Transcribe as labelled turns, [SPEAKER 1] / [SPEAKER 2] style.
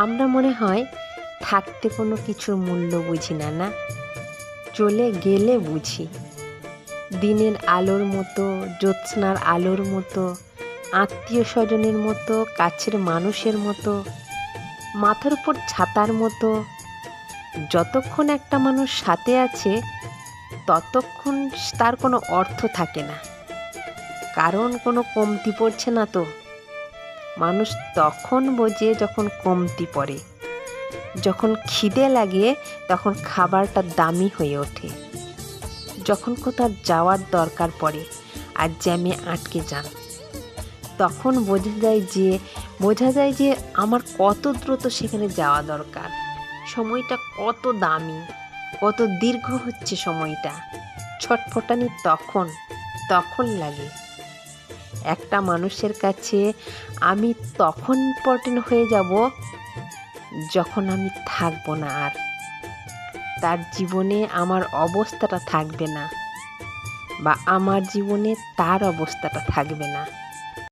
[SPEAKER 1] আমরা মনে হয় থাকতে কোনো কিছুর মূল্য বুঝি না, না চলে গেলে বুঝি। দিনের আলোর মতো, জ্যোৎস্নার আলোর মতো, আত্মীয় স্বজনের মতো, কাছের মানুষের মতো, মাথার উপর ছাতার মতো। যতক্ষণ একটা মানুষ সাথে আছে ততক্ষণ তার কোনো অর্থ থাকে না, কারণ কোনো কমতি পড়ছে না তো। মানুষ তখন বোঝে যখন কমতি পড়ে, যখন খিদে লাগে তখন খাবারটা দামি হয়ে ওঠে, যখন কোথাও যাওয়ার দরকার পড়ে আর জ্যামে আটকে যান, তখন বোঝা যায় যে আমার কত দ্রুত সেখানে যাওয়া দরকার, সময়টা কত দামি, কত দীর্ঘ হচ্ছে সময়টা। ছটফটানি তখন লাগে। একটা মানুষের কাছে আমি তখন ইম্পর্টেন্ট হয়ে যাব যখন আমি থাকবো না আর, তার জীবনে আমার অবস্থাটা থাকবে না, বা আমার জীবনে তার অবস্থাটা থাকবে না।